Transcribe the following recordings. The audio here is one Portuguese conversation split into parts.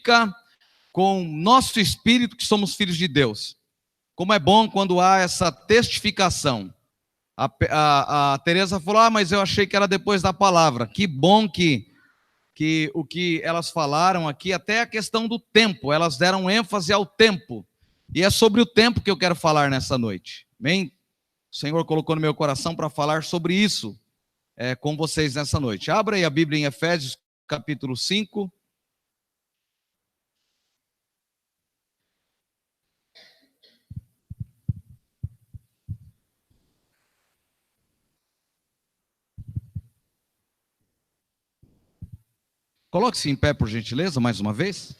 testifica com nosso espírito que somos filhos de Deus. Como é bom quando há essa testificação. A Teresa falou, mas eu achei que era depois da palavra. Que bom que o que elas falaram aqui, até a questão do tempo, elas deram ênfase ao tempo. E é sobre o tempo que eu quero falar nessa noite. Amém? O Senhor colocou no meu coração para falar sobre isso com vocês nessa noite. Abra aí a Bíblia em Efésios, capítulo 5. Coloque-se em pé, por gentileza, mais uma vez.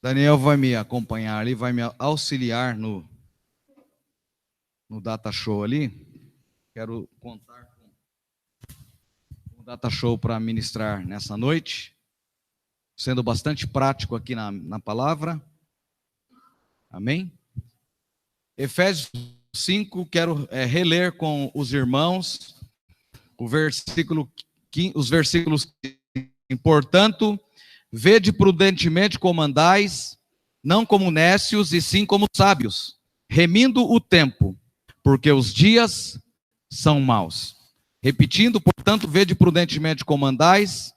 Daniel vai me acompanhar ali, vai me auxiliar no Data Show ali. Quero contar com o Data Show para ministrar nessa noite, sendo bastante prático aqui na palavra. Amém? Efésios 5, quero reler com os irmãos os versículos 15. Portanto, vede prudentemente como andais, não como nécios, e sim como sábios, remindo o tempo, porque os dias são maus. Repetindo, portanto, vede prudentemente como andais,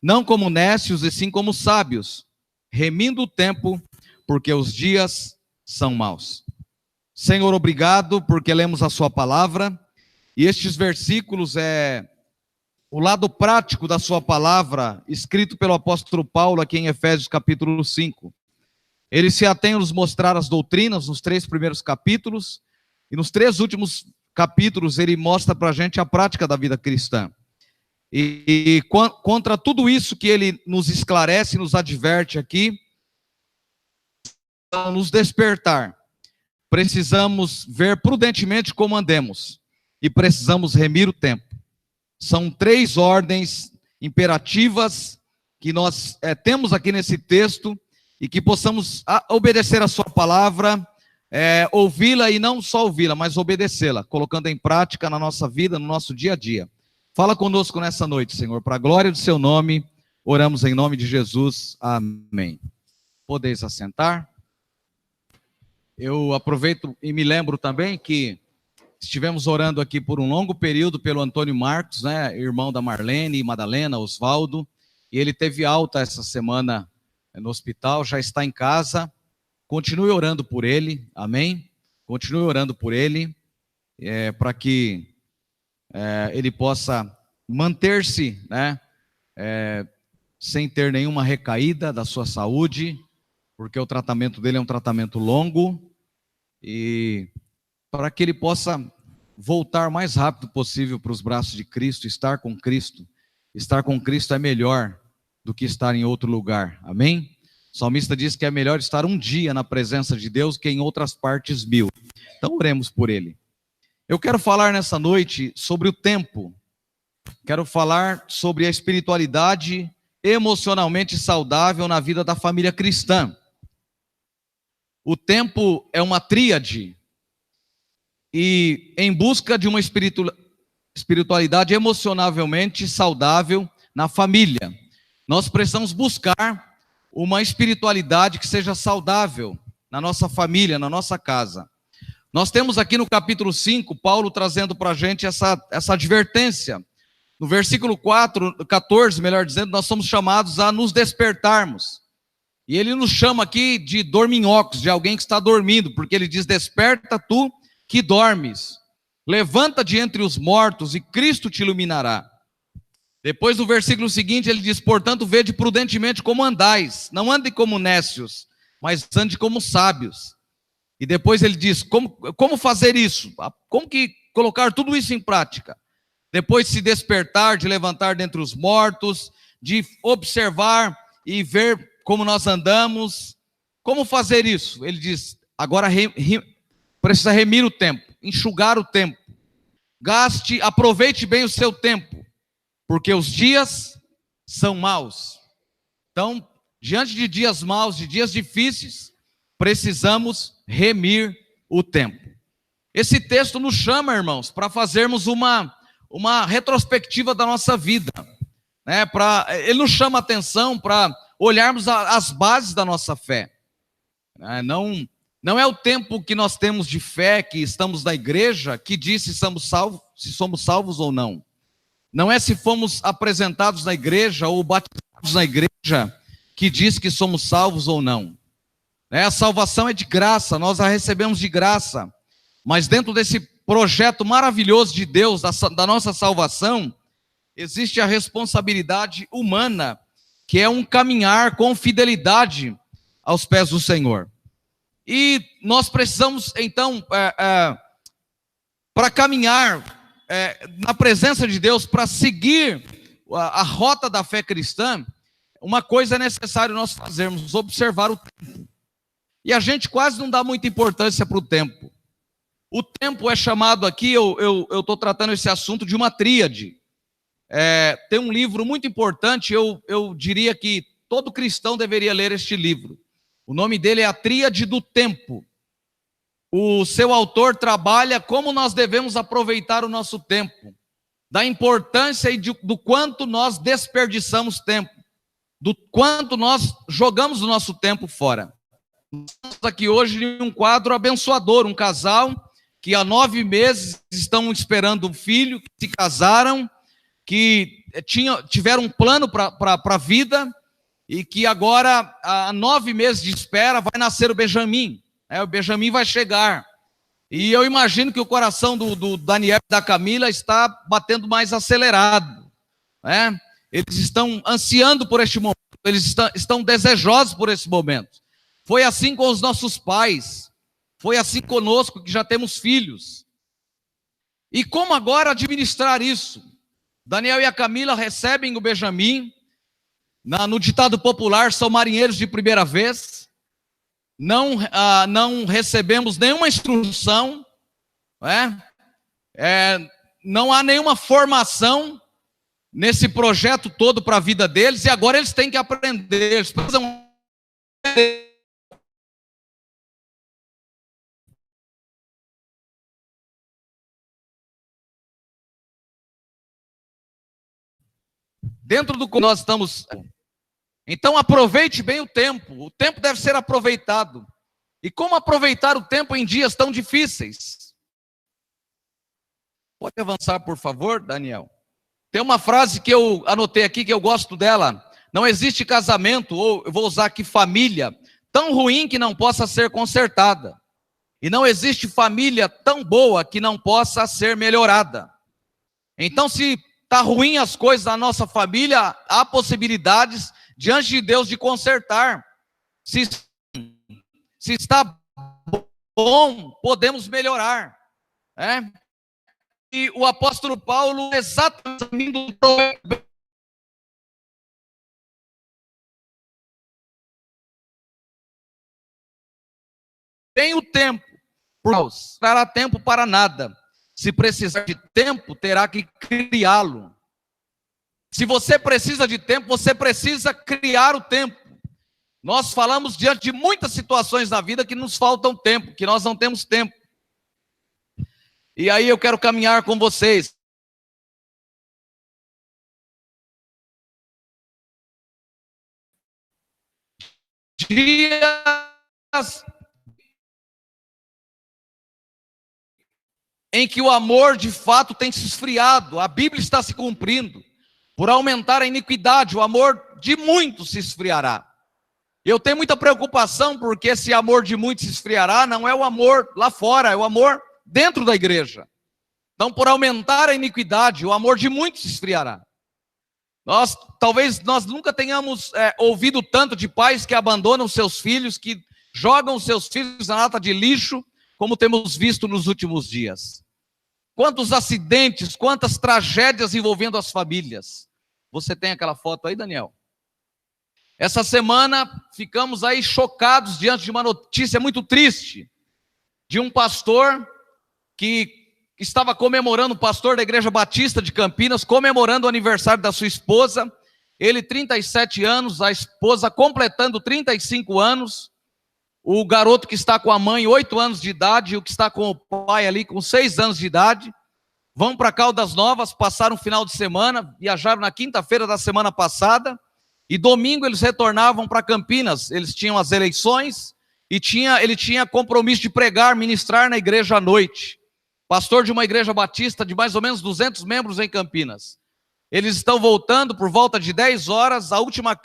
não como nécios, e sim como sábios, remindo o tempo, porque os dias são maus. Senhor, obrigado, porque lemos a sua palavra, e estes versículos o lado prático da sua palavra, escrito pelo apóstolo Paulo aqui em Efésios capítulo 5. Ele se atém a nos mostrar as doutrinas nos 3 primeiros capítulos, e nos 3 últimos capítulos ele mostra para a gente a prática da vida cristã. E contra tudo isso que ele nos esclarece, nos adverte aqui, nos despertar, precisamos ver prudentemente como andemos, e precisamos remir o tempo. São 3 ordens imperativas que nós temos aqui nesse texto, e que possamos obedecer a sua palavra, ouvi-la e não só ouvi-la, mas obedecê-la, colocando em prática na nossa vida, no nosso dia a dia. Fala conosco nessa noite, Senhor, para a glória do seu nome, oramos em nome de Jesus, amém. Podeis assentar. Eu aproveito e me lembro também que estivemos orando aqui por um longo período pelo Antônio Marcos, né, irmão da Marlene, Madalena, Osvaldo, e ele teve alta essa semana no hospital, já está em casa. Continue orando por ele, amém? Continue orando por ele, para que ele possa manter-se, né, sem ter nenhuma recaída da sua saúde, porque o tratamento dele é um tratamento longo, e para que ele possa voltar o mais rápido possível para os braços de Cristo, estar com Cristo. Estar com Cristo é melhor do que estar em outro lugar, amém? O salmista diz que é melhor estar um dia na presença de Deus que em outras partes 1000. Então oremos por ele. Eu quero falar nessa noite sobre o tempo. Quero falar sobre a espiritualidade emocionalmente saudável na vida da família cristã. O tempo é uma tríade, e em busca de uma espiritualidade emocionalmente saudável na família, nós precisamos buscar uma espiritualidade que seja saudável na nossa família, na nossa casa. Nós temos aqui no capítulo 5, Paulo trazendo para a gente essa advertência. No versículo 14, melhor dizendo, nós somos chamados a nos despertarmos. E ele nos chama aqui de dorminhocos, de alguém que está dormindo, porque ele diz, desperta tu que dormes, levanta de entre os mortos e Cristo te iluminará. Depois no versículo seguinte ele diz, portanto vede prudentemente como andais, não ande como nécios, mas ande como sábios. E depois ele diz, como fazer isso? Como que colocar tudo isso em prática? Depois de se despertar, de levantar dentre os mortos, de observar e ver como nós andamos. Como fazer isso? Ele diz, agora precisa remir o tempo, enxugar o tempo. Aproveite bem o seu tempo, porque os dias são maus. Então, diante de dias maus, de dias difíceis, precisamos remir o tempo. Esse texto nos chama, irmãos, para fazermos uma retrospectiva da nossa vida, né? Ele nos chama a atenção para olharmos as bases da nossa fé. Não é o tempo que nós temos de fé, que estamos na igreja, que diz se somos salvos ou não. Não é se fomos apresentados na igreja ou batizados na igreja que diz que somos salvos ou não. A salvação é de graça, nós a recebemos de graça. Mas dentro desse projeto maravilhoso de Deus, da nossa salvação, existe a responsabilidade humana, que é um caminhar com fidelidade aos pés do Senhor. E nós precisamos, então, para caminhar na presença de Deus, para seguir a rota da fé cristã, uma coisa é necessário nós fazermos, observar o tempo. E a gente quase não dá muita importância para o tempo. O tempo é chamado aqui, eu estou tratando esse assunto de uma tríade. Tem um livro muito importante, eu diria que todo cristão deveria ler este livro. O nome dele é A Tríade do Tempo. O seu autor trabalha como nós devemos aproveitar o nosso tempo, da importância e do quanto nós desperdiçamos tempo, do quanto nós jogamos o nosso tempo fora. Nós estamos aqui hoje em um quadro abençoador, um casal que há 9 meses estão esperando um filho, que se casaram, que tiveram um plano para a vida, e que agora, há 9 meses de espera, vai nascer o Benjamin. O Benjamin vai chegar. E eu imagino que o coração do Daniel e da Camila está batendo mais acelerado. Eles estão ansiando por este momento, eles estão desejosos por esse momento. Foi assim com os nossos pais. Foi assim conosco, que já temos filhos. E como agora administrar isso? Daniel e a Camila recebem o Benjamin. No ditado popular, são marinheiros de primeira vez. Não recebemos nenhuma instrução. Não há nenhuma formação nesse projeto todo para a vida deles. E agora eles têm que aprender. Eles precisam aprender. Dentro do que nós estamos. Então aproveite bem o tempo deve ser aproveitado. E como aproveitar o tempo em dias tão difíceis? Pode avançar, por favor, Daniel. Tem uma frase que eu anotei aqui, que eu gosto dela. Não existe casamento, ou eu vou usar aqui família, tão ruim que não possa ser consertada. E não existe família tão boa que não possa ser melhorada. Então, se está ruim as coisas da nossa família, há possibilidades diante de Deus de consertar. Se está bom, podemos melhorar. E o apóstolo Paulo, exatamente tem o tempo, não terá tempo para nada. Se precisar de tempo, terá que criá-lo. Se você precisa de tempo, você precisa criar o tempo. Nós falamos diante de muitas situações na vida que nos faltam tempo, que nós não temos tempo. E aí eu quero caminhar com vocês. Dias em que o amor de fato tem se esfriado, a Bíblia está se cumprindo. Por aumentar a iniquidade, o amor de muitos se esfriará. Eu tenho muita preocupação, porque esse amor de muitos se esfriará não é o amor lá fora, é o amor dentro da igreja. Então, por aumentar a iniquidade, o amor de muitos se esfriará. Talvez nós nunca tenhamos ouvido tanto de pais que abandonam seus filhos, que jogam seus filhos na lata de lixo, como temos visto nos últimos dias. Quantos acidentes, quantas tragédias envolvendo as famílias. Você tem aquela foto aí, Daniel? Essa semana ficamos aí chocados diante de uma notícia muito triste, de um pastor que estava comemorando, pastor da Igreja Batista de Campinas, comemorando o aniversário da sua esposa. Ele 37 anos, a esposa completando 35 anos. o garoto que está com a mãe, 8 anos de idade, e o que está com o pai ali, com 6 anos de idade, vão para Caldas Novas, passaram um final de semana, viajaram na quinta-feira da semana passada, e domingo eles retornavam para Campinas. Eles tinham as eleições, e ele tinha compromisso de pregar, ministrar na igreja à noite. Pastor de uma igreja batista de mais ou menos 200 membros em Campinas. Eles estão voltando por volta de 10 horas, a última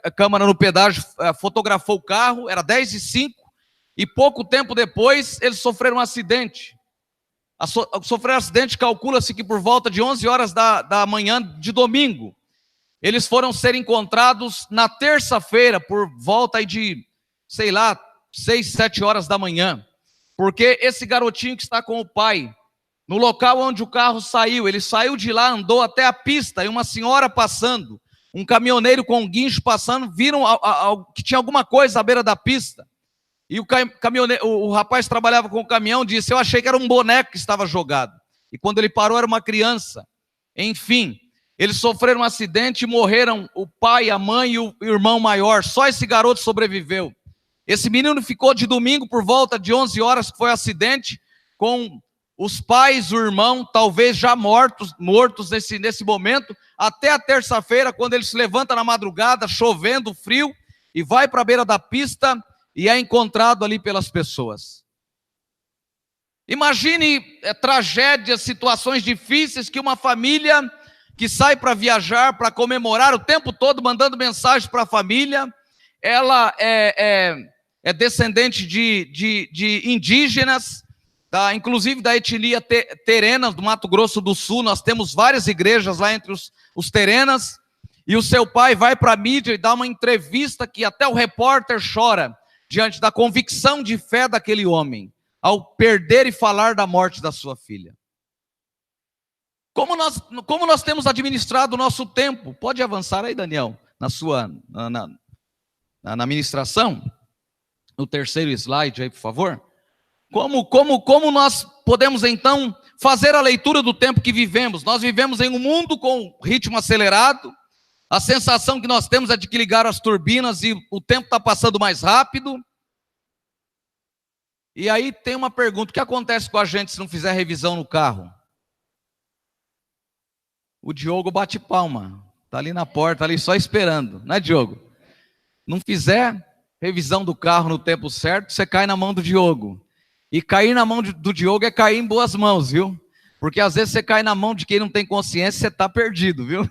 a câmara no pedágio fotografou o carro, era 10h05, e pouco tempo depois eles sofreram um acidente. Sofreram um acidente, calcula-se que por volta de 11 horas da manhã de domingo. Eles foram ser encontrados na terça-feira, por volta de, 6, 7 horas da manhã. Porque esse garotinho que está com o pai, no local onde o carro saiu, ele saiu de lá, andou até a pista, e uma senhora passando, um caminhoneiro com um guincho passando, viram que tinha alguma coisa à beira da pista. E o rapaz trabalhava com o caminhão, disse: eu achei que era um boneco que estava jogado. E quando ele parou, era uma criança. Enfim, eles sofreram um acidente e morreram o pai, a mãe e o irmão maior. Só esse garoto sobreviveu. Esse menino ficou de domingo por volta de 11 horas, que foi o acidente, com os pais, o irmão, talvez já mortos nesse momento, até a terça-feira, quando ele se levanta na madrugada, chovendo, frio, e vai para a beira da pista e é encontrado ali pelas pessoas. Imagine tragédias, situações difíceis que uma família que sai para viajar, para comemorar o tempo todo, mandando mensagens para a família, ela é descendente de indígenas, inclusive da etnia terena do Mato Grosso do Sul. Nós temos várias igrejas lá entre os terenas, e o seu pai vai para a mídia e dá uma entrevista que até o repórter chora, diante da convicção de fé daquele homem, ao perder e falar da morte da sua filha. Como nós temos administrado o nosso tempo? Pode avançar aí, Daniel, na ministração, no terceiro slide aí, por favor. Como nós podemos, então, fazer a leitura do tempo que vivemos? Nós vivemos em um mundo com ritmo acelerado, a sensação que nós temos é de que ligaram as turbinas e o tempo está passando mais rápido. E aí tem uma pergunta: o que acontece com a gente se não fizer revisão no carro? O Diogo bate palma, está ali na porta, ali só esperando, né, Diogo? Não fizer revisão do carro no tempo certo, você cai na mão do Diogo. E cair na mão do Diogo é cair em boas mãos, viu? Porque às vezes você cai na mão de quem não tem consciência, você está perdido, viu?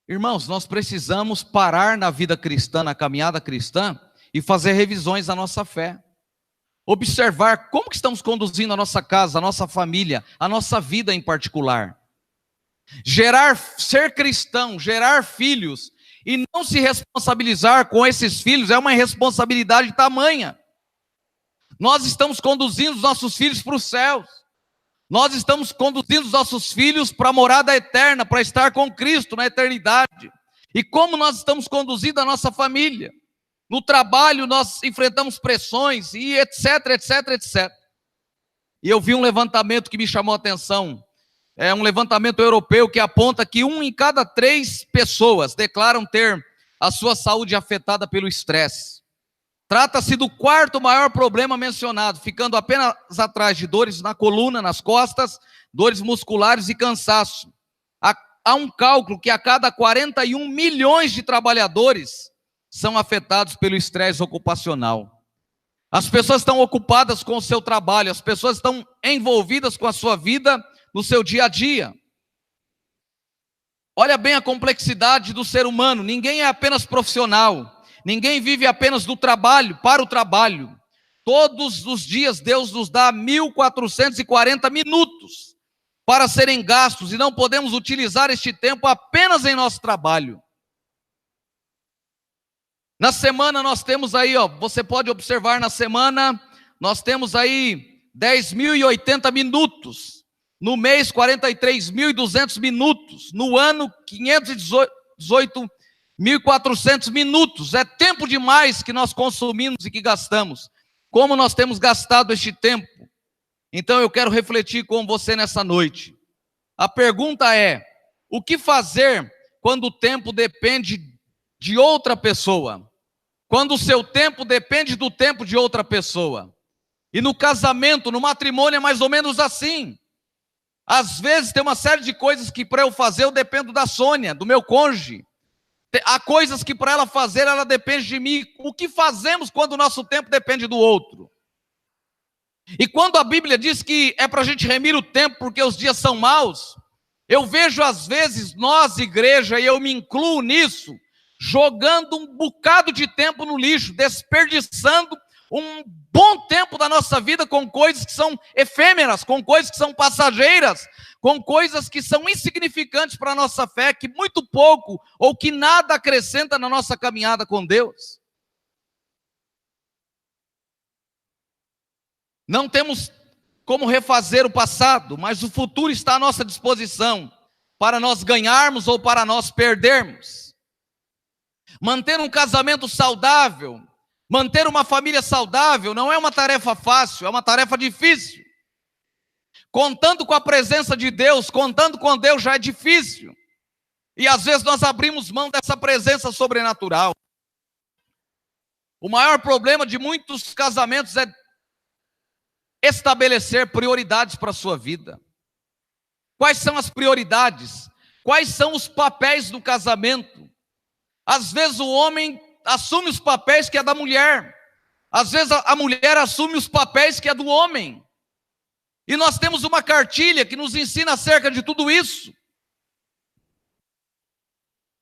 Irmãos, nós precisamos parar na vida cristã, na caminhada cristã, e fazer revisões da nossa fé. Observar como que estamos conduzindo a nossa casa, a nossa família, a nossa vida em particular. Ser cristão, gerar filhos, e não se responsabilizar com esses filhos é uma irresponsabilidade tamanha. Nós estamos conduzindo os nossos filhos para os céus. Nós estamos conduzindo os nossos filhos para a morada eterna, para estar com Cristo na eternidade. E como nós estamos conduzindo a nossa família? No trabalho nós enfrentamos pressões e etc, etc, etc. E eu vi um levantamento que me chamou a atenção. É um levantamento europeu que aponta que 1 em cada 3 pessoas declaram ter a sua saúde afetada pelo estresse. Trata-se do 4º maior problema mencionado, ficando apenas atrás de dores na coluna, nas costas, dores musculares e cansaço. Há um cálculo que a cada 41 milhões de trabalhadores são afetados pelo estresse ocupacional. As pessoas estão ocupadas com o seu trabalho, as pessoas estão envolvidas com a sua vida no seu dia a dia. Olha bem a complexidade do ser humano. Ninguém é apenas profissional, ninguém vive apenas do trabalho, para o trabalho. Todos os dias Deus nos dá 1.440 minutos para serem gastos, e não podemos utilizar este tempo apenas em nosso trabalho. Na semana nós temos aí, você pode observar, na semana nós temos aí 10.080 minutos. No mês, 43.200 minutos. No ano, 518.400 minutos. É tempo demais que nós consumimos e que gastamos. Como nós temos gastado este tempo? Então eu quero refletir com você nessa noite. A pergunta é: o que fazer quando o tempo depende de outra pessoa. Quando o seu tempo depende do tempo de outra pessoa. E no casamento, no matrimônio é mais ou menos assim. Às vezes tem uma série de coisas que para eu fazer eu dependo da Sônia, do meu cônjuge. Há coisas que para ela fazer ela depende de mim. O que fazemos quando o nosso tempo depende do outro? E quando a Bíblia diz que é para a gente remir o tempo porque os dias são maus, eu vejo às vezes nós, igreja, e eu me incluo nisso, jogando um bocado de tempo no lixo, desperdiçando um bom tempo da nossa vida com coisas que são efêmeras, com coisas que são passageiras, com coisas que são insignificantes para a nossa fé, que muito pouco ou que nada acrescenta na nossa caminhada com Deus. Não temos como refazer o passado, mas o futuro está à nossa disposição para nós ganharmos ou para nós perdermos. Manter um casamento saudável, manter uma família saudável não é uma tarefa fácil, é uma tarefa difícil. Contando com a presença de Deus, contando com Deus já é difícil. E às vezes nós abrimos mão dessa presença sobrenatural. O maior problema de muitos casamentos é estabelecer prioridades para a sua vida. Quais são as prioridades? Quais são os papéis do casamento? Às vezes o homem assume os papéis que é da mulher. Às vezes a mulher assume os papéis que é do homem. E nós temos uma cartilha que nos ensina acerca de tudo isso.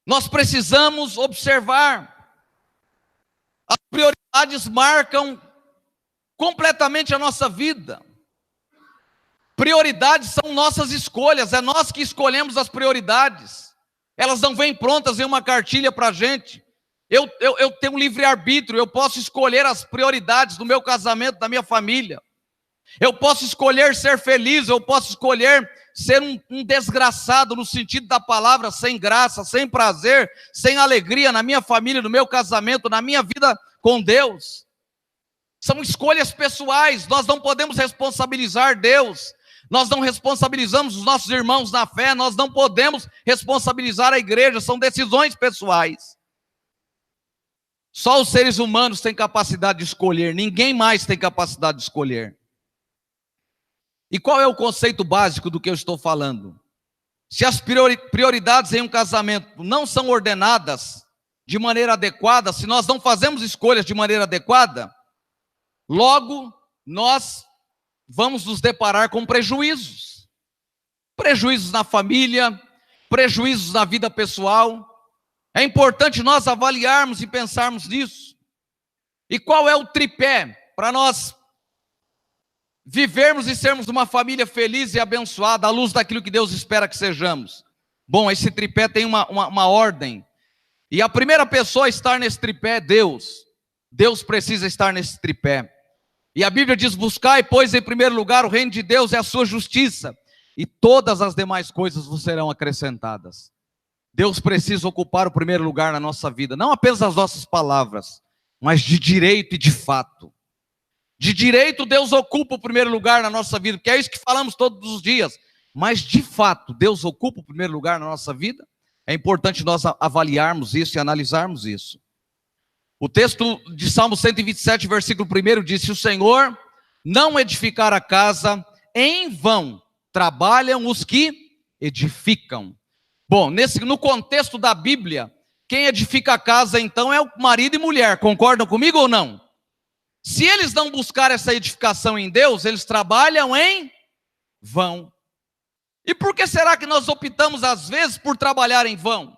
Nós precisamos observar. As prioridades marcam completamente a nossa vida. Prioridades são nossas escolhas, é nós que escolhemos as prioridades. Elas não vêm prontas em uma cartilha para a gente. Eu tenho um livre-arbítrio, eu posso escolher as prioridades do meu casamento, da minha família. Eu posso escolher ser feliz, eu posso escolher ser um desgraçado no sentido da palavra, sem graça, sem prazer, sem alegria na minha família, no meu casamento, na minha vida com Deus. São escolhas pessoais, nós não podemos responsabilizar Deus, nós não responsabilizamos os nossos irmãos na fé, nós não podemos responsabilizar a igreja, são decisões pessoais. Só os seres humanos têm capacidade de escolher, ninguém mais tem capacidade de escolher. E qual é o conceito básico do que eu estou falando? Se as prioridades em um casamento não são ordenadas de maneira adequada, se nós não fazemos escolhas de maneira adequada, logo nós vamos nos deparar com prejuízos. Prejuízos na família, prejuízos na vida pessoal. É importante nós avaliarmos e pensarmos nisso. E qual é o tripé para nós vivermos e sermos uma família feliz e abençoada à luz daquilo que Deus espera que sejamos? Bom, esse tripé tem uma ordem. E a primeira pessoa a estar nesse tripé é Deus. Deus precisa estar nesse tripé. E a Bíblia diz: buscai, pois, em primeiro lugar o reino de Deus e a sua justiça, e todas as demais coisas vos serão acrescentadas. Deus precisa ocupar o primeiro lugar na nossa vida, não apenas as nossas palavras, mas de direito e de fato. De direito Deus ocupa o primeiro lugar na nossa vida, porque é isso que falamos todos os dias, mas de fato Deus ocupa o primeiro lugar na nossa vida. É importante nós avaliarmos isso e analisarmos isso. O texto de Salmo 127, versículo 1 diz: se o Senhor não edificar a casa, em vão trabalham os que edificam. Bom, no contexto da Bíblia, quem edifica a casa então é o marido e mulher, concordam comigo ou não? Se eles não buscarem essa edificação em Deus, eles trabalham em vão. E por que será que nós optamos às vezes por trabalhar em vão?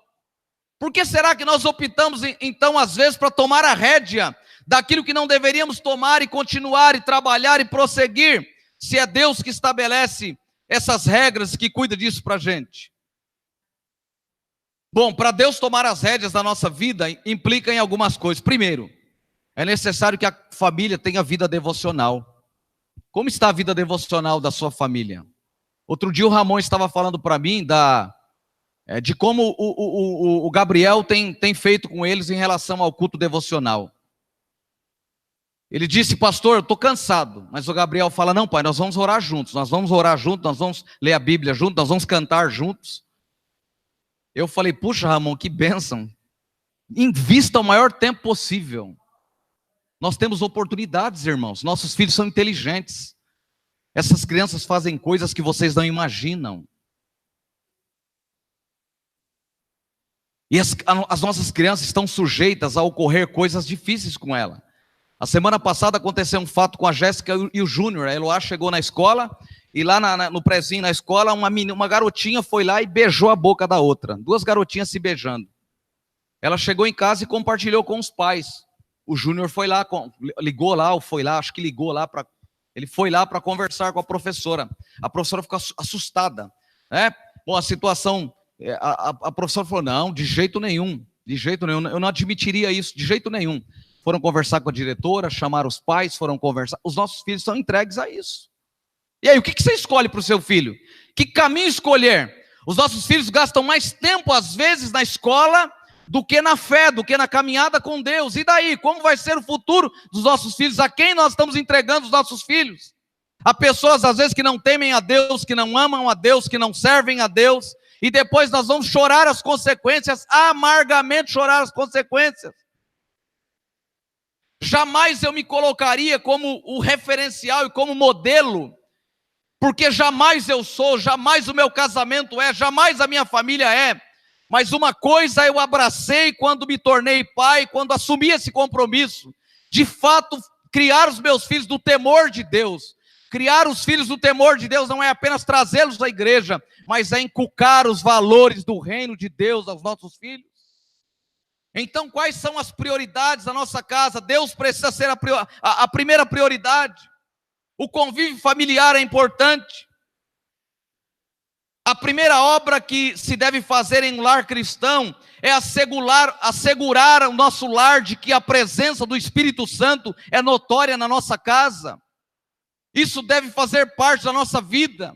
Por que será que nós optamos então às vezes para tomar a rédea daquilo que não deveríamos tomar e continuar e trabalhar e prosseguir, se é Deus que estabelece essas regras e que cuida disso para a gente? Bom, para Deus tomar as rédeas da nossa vida implica em algumas coisas. Primeiro, é necessário que a família tenha vida devocional. Como está a vida devocional da sua família? Outro dia o Ramon estava falando para mim de como o Gabriel tem feito com eles em relação ao culto devocional. Ele disse: pastor, eu estou cansado. Mas o Gabriel fala: não, pai, nós vamos orar juntos, nós vamos ler a Bíblia juntos, nós vamos cantar juntos. Eu falei: puxa, Ramon, que bênção. Invista o maior tempo possível. Nós temos oportunidades, irmãos. Nossos filhos são inteligentes. Essas crianças fazem coisas que vocês não imaginam. E as nossas crianças estão sujeitas a ocorrer coisas difíceis com ela. A semana passada aconteceu um fato com a Jéssica e o Júnior. A Eloá chegou na escola e lá no prezinho na escola, uma garotinha foi lá e beijou a boca da outra. Duas garotinhas se beijando. Ela chegou em casa e compartilhou com os pais. O Júnior foi lá, ligou lá, ou foi lá, acho que ligou lá, ele foi lá para conversar com a professora. A professora ficou assustada. Né? Bom, a situação, a professora falou, não, de jeito nenhum, eu não admitiria isso, de jeito nenhum. Foram conversar com a diretora, chamaram os pais, foram conversar. Os nossos filhos são entregues a isso. E aí, o que você escolhe para o seu filho? Que caminho escolher? Os nossos filhos gastam mais tempo, às vezes, na escola do que na fé, do que na caminhada com Deus. E daí? Como vai ser o futuro dos nossos filhos? A quem nós estamos entregando os nossos filhos? Há pessoas, às vezes, que não temem a Deus, que não amam a Deus, que não servem a Deus, e depois nós vamos chorar as consequências, amargamente chorar as consequências. Jamais eu me colocaria como o referencial e como modelo, porque jamais eu sou, jamais o meu casamento é, jamais a minha família é. Mas uma coisa eu abracei quando me tornei pai, quando assumi esse compromisso, de fato, criar os meus filhos do temor de Deus. Criar os filhos do temor de Deus não é apenas trazê-los à igreja, mas é inculcar os valores do reino de Deus aos nossos filhos. Então, quais são as prioridades da nossa casa? Deus precisa ser a primeira prioridade. O convívio familiar é importante. A primeira obra que se deve fazer em um lar cristão é assegurar o nosso lar de que a presença do Espírito Santo é notória na nossa casa. Isso deve fazer parte da nossa vida.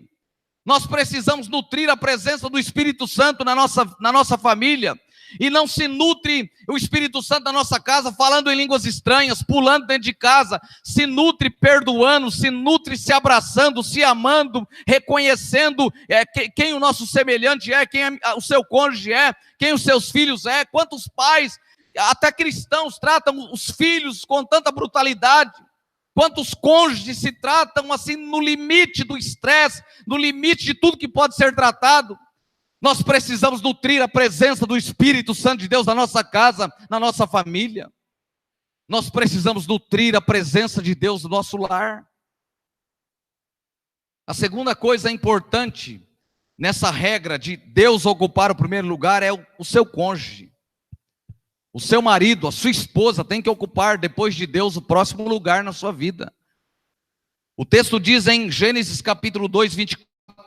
Nós precisamos nutrir a presença do Espírito Santo na nossa família. E não se nutre o Espírito Santo na nossa casa falando em línguas estranhas, pulando dentro de casa. Se nutre perdoando, se nutre se abraçando, se amando, reconhecendo quem o nosso semelhante é, quem o seu cônjuge é, quem os seus filhos é. Quantos pais, até cristãos, tratam os filhos com tanta brutalidade. Quantos cônjuges se tratam assim no limite do estresse, no limite de tudo que pode ser tratado. Nós precisamos nutrir a presença do Espírito Santo de Deus na nossa casa, na nossa família. Nós precisamos nutrir a presença de Deus no nosso lar. A segunda coisa importante nessa regra de Deus ocupar o primeiro lugar é o seu cônjuge. O seu marido, a sua esposa tem que ocupar depois de Deus o próximo lugar na sua vida. O texto diz em Gênesis capítulo 2,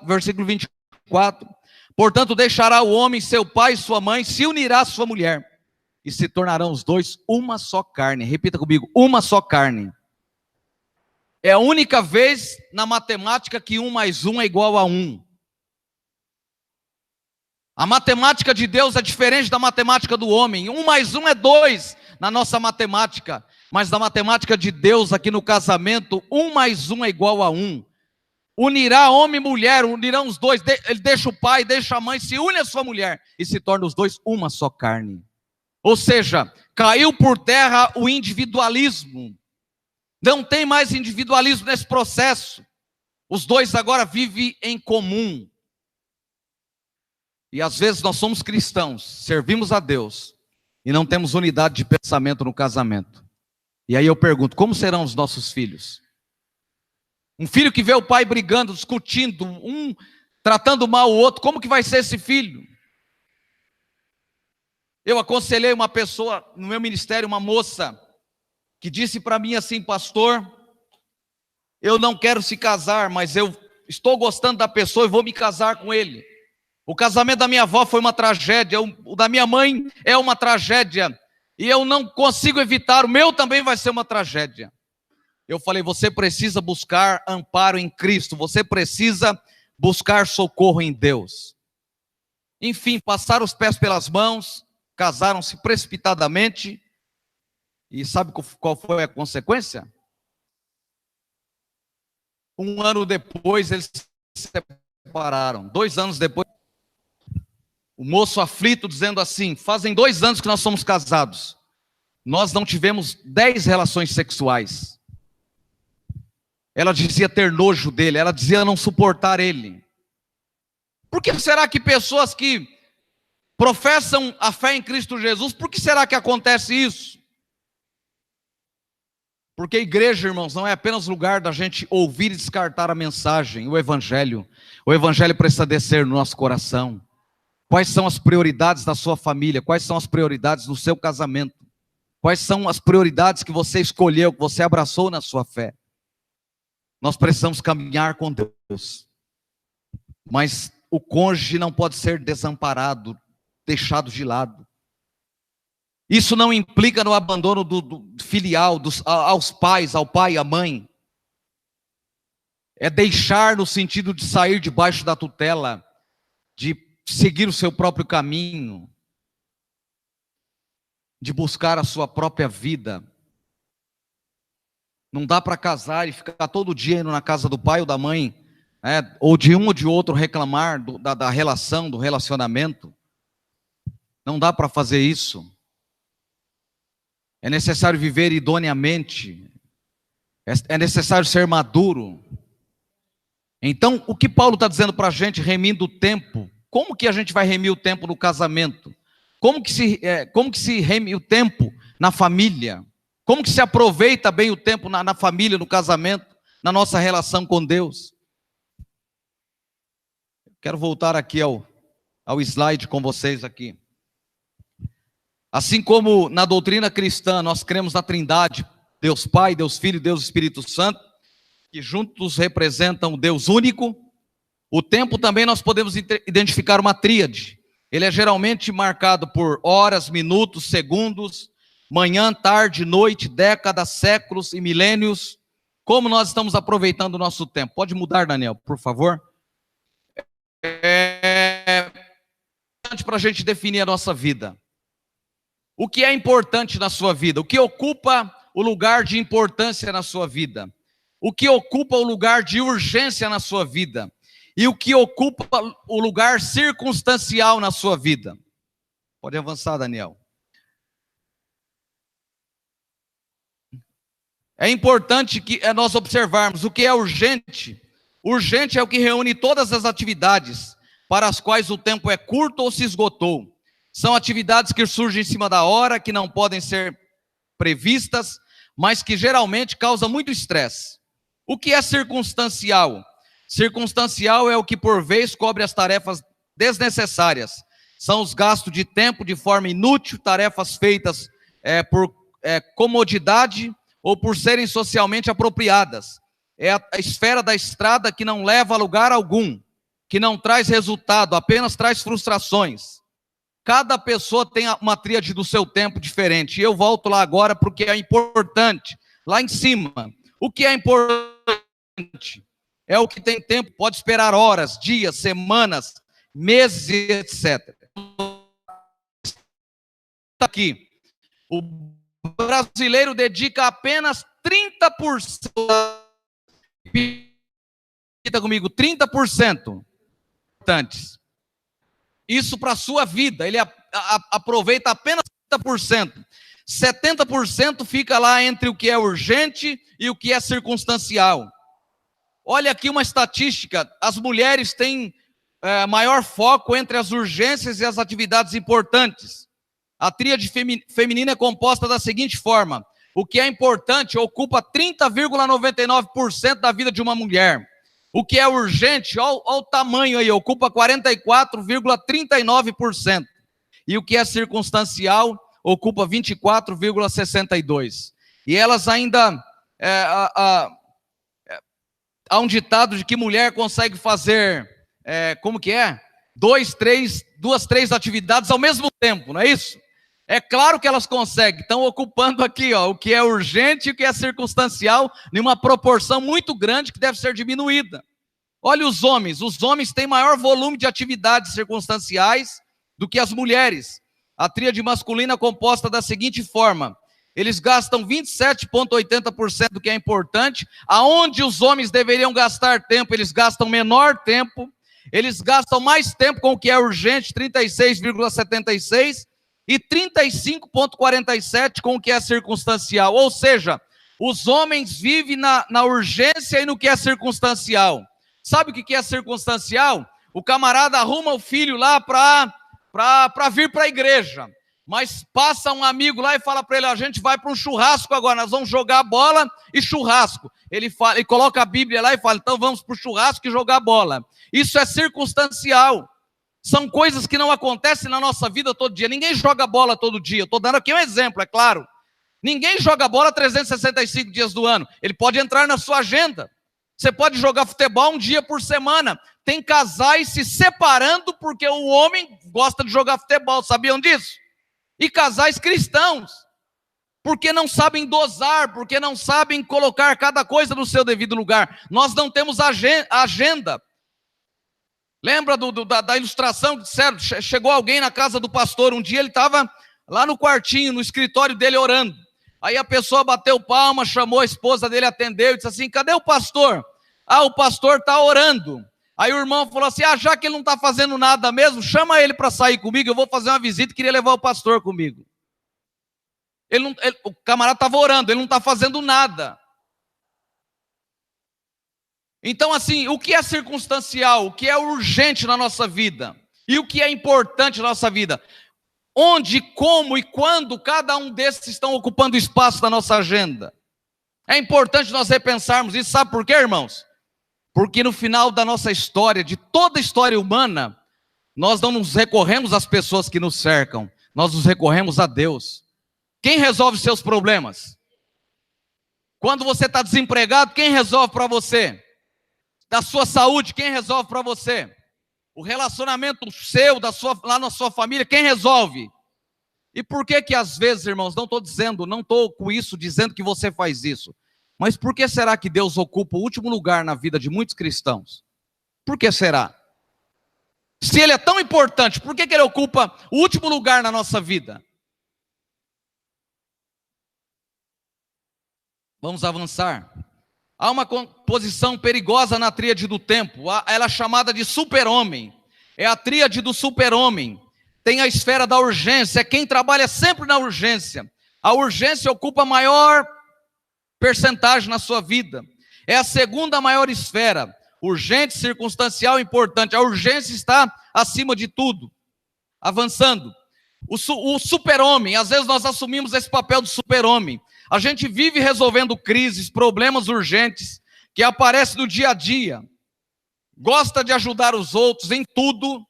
versículo 24: portanto, deixará o homem seu pai e sua mãe, se unirá à sua mulher, e se tornarão os dois uma só carne. Repita comigo, uma só carne. É a única vez na matemática que 1 mais 1 é igual a 1. A matemática de Deus é diferente da matemática do homem. 1 mais 1 é 2 na nossa matemática, mas na matemática de Deus, aqui no casamento, 1 mais 1 é igual a 1. Unirá homem e mulher, unirão os dois. Ele deixa o pai, deixa a mãe, se une à sua mulher e se torna os dois uma só carne. Ou seja, caiu por terra o individualismo. Não tem mais individualismo nesse processo. Os dois agora vivem em comum. E às vezes nós somos cristãos, servimos a Deus e não temos unidade de pensamento no casamento. E aí eu pergunto, como serão os nossos filhos? Um filho que vê o pai brigando, discutindo, um tratando mal o outro, como que vai ser esse filho? Eu aconselhei uma pessoa no meu ministério, uma moça, que disse para mim assim: pastor, eu não quero se casar, mas eu estou gostando da pessoa e vou me casar com ele. O casamento da minha avó foi uma tragédia, o da minha mãe é uma tragédia, e eu não consigo evitar, o meu também vai ser uma tragédia. Eu falei, você precisa buscar amparo em Cristo, você precisa buscar socorro em Deus. Enfim, passaram os pés pelas mãos, casaram-se precipitadamente, e sabe qual foi a consequência? 1 ano depois eles se separaram, 2 anos depois. O moço aflito dizendo assim: fazem 2 anos que nós somos casados. Nós não tivemos 10 relações sexuais. Ela dizia ter nojo dele, ela dizia não suportar ele. Por que será que pessoas que professam a fé em Cristo Jesus, por que será que acontece isso? Porque a igreja, irmãos, não é apenas lugar da gente ouvir e descartar a mensagem, o evangelho. O evangelho precisa descer no nosso coração. Quais são as prioridades da sua família? Quais são as prioridades do seu casamento? Quais são as prioridades que você escolheu, que você abraçou na sua fé? Nós precisamos caminhar com Deus. Mas o cônjuge não pode ser desamparado, deixado de lado. Isso não implica no abandono do filial, aos pais, ao pai e à mãe. É deixar no sentido de sair debaixo da tutela, de seguir o seu próprio caminho, de buscar a sua própria vida. Não dá para casar e ficar todo dia indo na casa do pai ou da mãe, ou de um ou de outro reclamar da relação, do relacionamento. Não dá para fazer isso. É necessário viver idoneamente. É necessário ser maduro. Então, o que Paulo está dizendo para a gente, remindo o tempo? Como que a gente vai remir o tempo no casamento? Como que se reme o tempo na família? Como que se aproveita bem o tempo na família, no casamento, na nossa relação com Deus? Quero voltar aqui ao slide com vocês aqui. Assim como na doutrina cristã nós cremos na Trindade, Deus Pai, Deus Filho e Deus Espírito Santo, que juntos representam o Deus único, o tempo também nós podemos identificar uma tríade. Ele é geralmente marcado por horas, minutos, segundos, manhã, tarde, noite, décadas, séculos e milênios. Como nós estamos aproveitando o nosso tempo? Pode mudar, Daniel, por favor? É importante para a gente definir a nossa vida. O que é importante na sua vida? O que ocupa o lugar de importância na sua vida? O que ocupa o lugar de urgência na sua vida? E o que ocupa o lugar circunstancial na sua vida? Pode avançar, Daniel. É importante que nós observarmos o que é urgente. Urgente é o que reúne todas as atividades para as quais o tempo é curto ou se esgotou. São atividades que surgem em cima da hora, que não podem ser previstas, mas que geralmente causam muito estresse. O que é circunstancial? Circunstancial é o que por vez cobre as tarefas desnecessárias. São os gastos de tempo de forma inútil, tarefas feitas por comodidade ou por serem socialmente apropriadas. É a esfera da estrada que não leva a lugar algum, que não traz resultado, apenas traz frustrações. Cada pessoa tem uma tríade do seu tempo diferente. E eu volto lá agora porque é importante. Lá em cima, o que é importante? É o que tem tempo, pode esperar horas, dias, semanas, meses, etc. Aqui, o brasileiro dedica apenas 30%. Repita comigo, 30%. Importantes. Isso para a sua vida, ele aproveita apenas 30%. 70% fica lá entre o que é urgente e o que é circunstancial. Olha aqui uma estatística, as mulheres têm maior foco entre as urgências e as atividades importantes. A tríade feminina é composta da seguinte forma: o que é importante ocupa 30,99% da vida de uma mulher. O que é urgente, olha o tamanho aí, ocupa 44,39%. E o que é circunstancial, ocupa 24,62%. E elas ainda... há um ditado de que mulher consegue fazer... como que é? Duas, três atividades ao mesmo tempo, não é isso? É claro que elas conseguem, estão ocupando aqui, o que é urgente e o que é circunstancial, em uma proporção muito grande que deve ser diminuída. Olha os homens têm maior volume de atividades circunstanciais do que as mulheres. A tríade masculina é composta da seguinte forma: eles gastam 27,80% do que é importante, aonde os homens deveriam gastar tempo, eles gastam menor tempo. Eles gastam mais tempo com o que é urgente, 36,76, e 35,47 com o que é circunstancial. Ou seja, os homens vivem na urgência e no que é circunstancial. Sabe o que é circunstancial? O camarada arruma o filho lá para vir para a igreja, mas passa um amigo lá e fala para ele: a gente vai para um churrasco agora, nós vamos jogar bola e churrasco. Ele coloca a Bíblia lá e fala: então vamos para o churrasco e jogar bola. Isso é circunstancial. São coisas que não acontecem na nossa vida todo dia. Ninguém joga bola todo dia. Estou dando aqui um exemplo, é claro. Ninguém joga bola 365 dias do ano. Ele pode entrar na sua agenda. Você pode jogar futebol um dia por semana. Tem casais se separando porque o homem gosta de jogar futebol. Sabiam disso? E casais cristãos, porque não sabem dosar, porque não sabem colocar cada coisa no seu devido lugar. Nós não temos agenda. Lembra da ilustração que disseram? Chegou alguém na casa do pastor, um dia ele estava lá no quartinho, no escritório dele orando. Aí a pessoa bateu palma, chamou a esposa dele, atendeu e disse assim: cadê o pastor? Ah, o pastor está orando. Aí o irmão falou assim: ah, já que ele não está fazendo nada mesmo, chama ele para sair comigo, eu vou fazer uma visita e queria levar o pastor comigo. O camarada estava orando, ele não está fazendo nada. Então, assim, o que é circunstancial, o que é urgente na nossa vida e o que é importante na nossa vida? Onde, como e quando cada um desses estão ocupando espaço na nossa agenda? É importante nós repensarmos isso. Sabe por quê, irmãos? Porque no final da nossa história, de toda a história humana, nós não nos recorremos às pessoas que nos cercam, nós nos recorremos a Deus. Quem resolve seus problemas? Quando você está desempregado, quem resolve para você? Da sua saúde, quem resolve para você? O relacionamento seu, lá na sua família, quem resolve? E por que às vezes, irmãos, não estou com isso dizendo que você faz isso, mas por que será que Deus ocupa o último lugar na vida de muitos cristãos? Por que será? Se Ele é tão importante, por que Ele ocupa o último lugar na nossa vida? Vamos avançar. Há uma posição perigosa na tríade do tempo, ela é chamada de super-homem, é a tríade do super-homem. Tem a esfera da urgência, é quem trabalha sempre na urgência. A urgência ocupa a maior percentagem na sua vida. É a segunda maior esfera, urgente, circunstancial, importante. A urgência está acima de tudo. Avançando. O super-homem, às vezes nós assumimos esse papel do super-homem. A gente vive resolvendo crises, problemas urgentes, que aparecem no dia a dia. Gosta de ajudar os outros em tudo.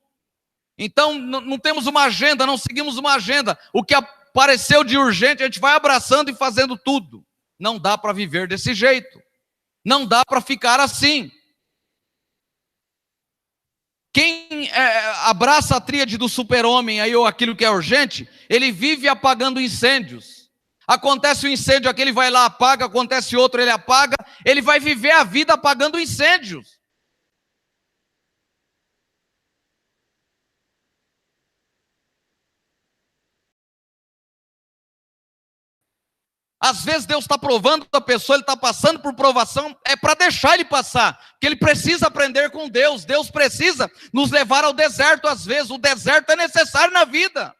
Então, não temos uma agenda, não seguimos uma agenda. O que apareceu de urgente, a gente vai abraçando e fazendo tudo. Não dá para viver desse jeito. Não dá para ficar assim. Quem abraça a tríade do super-homem, aí, ou aquilo que é urgente, ele vive apagando incêndios. Acontece um incêndio aqui, ele vai lá, apaga, acontece outro, ele apaga, ele vai viver a vida apagando incêndios. Às vezes Deus está provando a pessoa, ele está passando por provação, é para deixar ele passar, porque ele precisa aprender com Deus. Deus precisa nos levar ao deserto às vezes, o deserto é necessário na vida.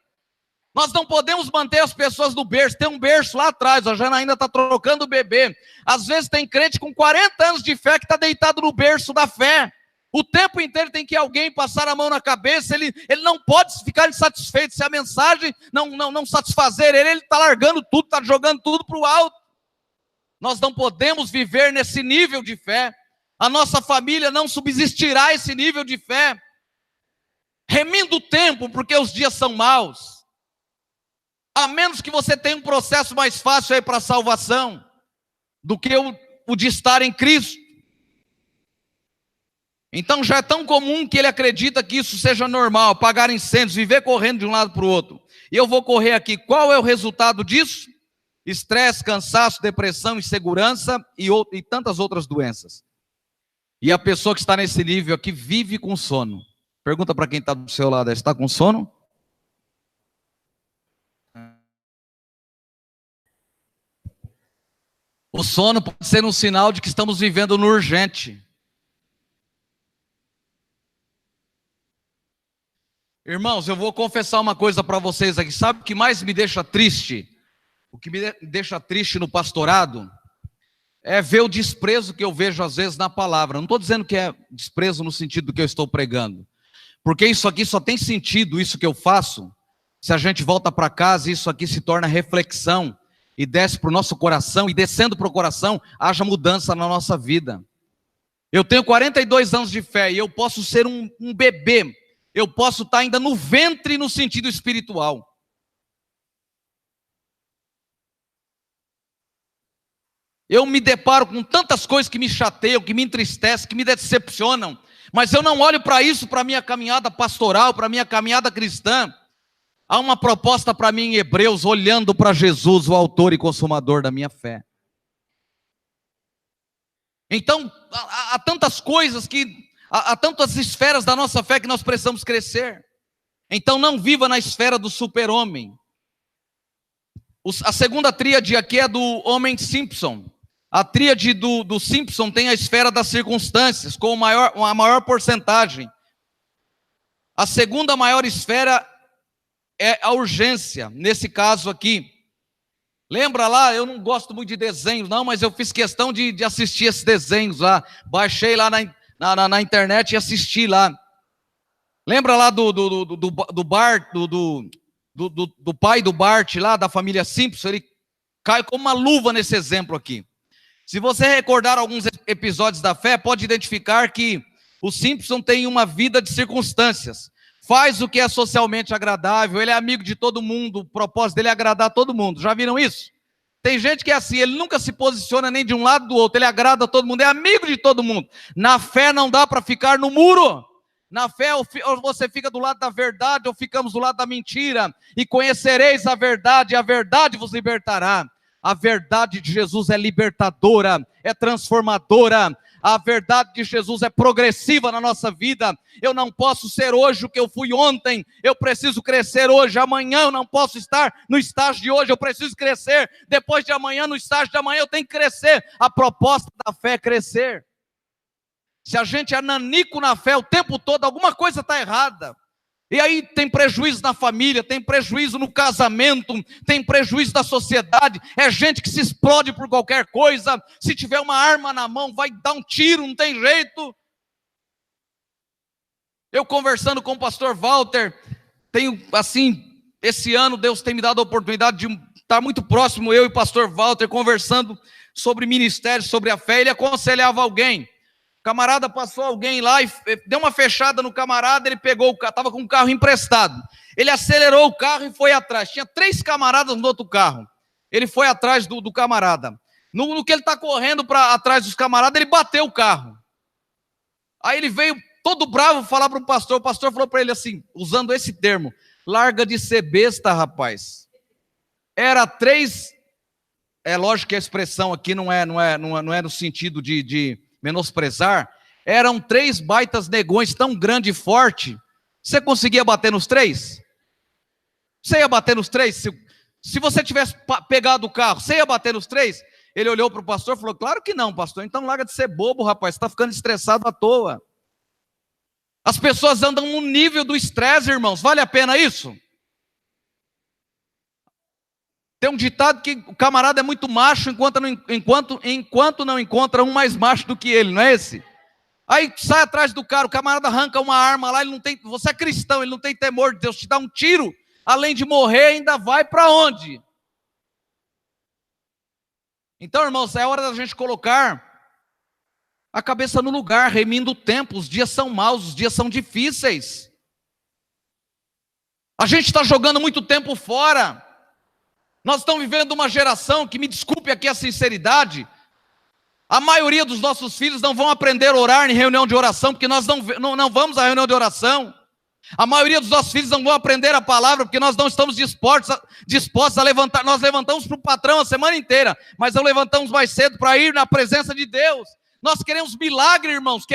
Nós não podemos manter as pessoas no berço, tem um berço lá atrás, a Janaína está trocando o bebê. Às vezes tem crente com 40 anos de fé que está deitado no berço da fé. O tempo inteiro tem que alguém passar a mão na cabeça, ele não pode ficar insatisfeito. Se a mensagem não satisfazer ele está largando tudo, está jogando tudo para o alto. Nós não podemos viver nesse nível de fé. A nossa família não subsistirá esse nível de fé. Remindo o tempo, porque os dias são maus. A menos que você tenha um processo mais fácil aí para a salvação do que o de estar em Cristo. Então já é tão comum que ele acredita que isso seja normal, apagar incêndios, viver correndo de um lado para o outro. E eu vou correr aqui. Qual é o resultado disso? Estresse, cansaço, depressão, insegurança e tantas outras doenças. E a pessoa que está nesse nível aqui vive com sono. Pergunta para quem está do seu lado, está com sono? O sono pode ser um sinal de que estamos vivendo no urgente. Irmãos, eu vou confessar uma coisa para vocês aqui. Sabe o que mais me deixa triste? O que me deixa triste no pastorado é ver o desprezo que eu vejo às vezes na palavra. Não estou dizendo que é desprezo no sentido do que eu estou pregando, porque isso aqui só tem sentido, isso que eu faço, se a gente volta para casa e isso aqui se torna reflexão e desce para o nosso coração, e descendo para o coração, haja mudança na nossa vida. Eu tenho 42 anos de fé e eu posso ser um bebê, eu posso estar ainda no ventre no sentido espiritual. Eu me deparo com tantas coisas que me chateiam, que me entristecem, que me decepcionam, mas eu não olho para isso, para a minha caminhada pastoral, para a minha caminhada cristã. Há uma proposta para mim em Hebreus, olhando para Jesus, o autor e consumador da minha fé. Então, há tantas coisas há tantas esferas da nossa fé que nós precisamos crescer. Então não viva na esfera do super-homem. A segunda tríade aqui é do homem Simpson. A tríade do Simpson tem a esfera das circunstâncias, com a maior porcentagem. A segunda maior esfera é a urgência, nesse caso aqui. Lembra lá, eu não gosto muito de desenhos não, mas eu fiz questão de assistir esses desenhos lá. Baixei lá na internet e assisti lá. Lembra lá do Bart, do pai do Bart lá, da família Simpson? Ele cai como uma luva nesse exemplo aqui. Se você recordar alguns episódios da fé, pode identificar que o Simpson tem uma vida de circunstâncias. Faz o que é socialmente agradável, ele é amigo de todo mundo, o propósito dele é agradar todo mundo. Já viram isso? Tem gente que é assim, ele nunca se posiciona nem de um lado do outro, ele agrada a todo mundo, é amigo de todo mundo. Na fé não dá para ficar no muro. Na fé, ou você fica do lado da verdade, ou ficamos do lado da mentira. E conhecereis a verdade vos libertará. A verdade de Jesus é libertadora, é transformadora. A verdade de Jesus é progressiva na nossa vida. Eu não posso ser hoje o que eu fui ontem. Eu preciso crescer hoje. Amanhã eu não posso estar no estágio de hoje. Eu preciso crescer. Depois de amanhã, no estágio de amanhã, eu tenho que crescer. A proposta da fé é crescer. Se a gente é nanico na fé o tempo todo, alguma coisa está errada. E aí tem prejuízo na família, tem prejuízo no casamento, tem prejuízo da sociedade. É gente que se explode por qualquer coisa. Se tiver uma arma na mão, vai dar um tiro, não tem jeito. Eu conversando com o pastor Walter, esse ano Deus tem me dado a oportunidade de estar muito próximo, eu e o pastor Walter, conversando sobre ministério, sobre a fé. Ele aconselhava alguém. O camarada passou alguém lá e deu uma fechada no camarada, ele pegou o carro, estava com um carro emprestado. Ele acelerou o carro e foi atrás. Tinha 3 camaradas no outro carro. Ele foi atrás do camarada. No que ele está correndo atrás dos camaradas, ele bateu o carro. Aí ele veio todo bravo falar para o pastor falou para ele assim, usando esse termo: larga de ser besta, rapaz. Era 3, é lógico que a expressão aqui não é no sentido de menosprezar, eram 3 baitas negões tão grande e forte. Você conseguia bater nos 3? Você ia bater nos 3? Se você tivesse pegado o carro, você ia bater nos 3? Ele olhou para o pastor e falou: claro que não, pastor. Então larga de ser bobo, rapaz, você está ficando estressado à toa. As pessoas andam no nível do estresse, irmãos. Vale a pena isso? Tem um ditado que o camarada é muito macho enquanto não encontra um mais macho do que ele, não é esse? Aí sai atrás do cara, o camarada arranca uma arma lá, você é cristão, ele não tem temor de Deus, te dá um tiro, além de morrer, ainda vai para onde? Então, irmãos, é hora da gente colocar a cabeça no lugar, remindo o tempo. Os dias são maus, os dias são difíceis. A gente está jogando muito tempo fora. Nós estamos vivendo uma geração que, me desculpe aqui a sinceridade, a maioria dos nossos filhos não vão aprender a orar em reunião de oração, porque nós não vamos à reunião de oração. A maioria dos nossos filhos não vão aprender a palavra, porque nós não estamos dispostos a levantar. Nós levantamos para o patrão a semana inteira, mas não levantamos mais cedo para ir na presença de Deus. Nós queremos milagre, irmãos,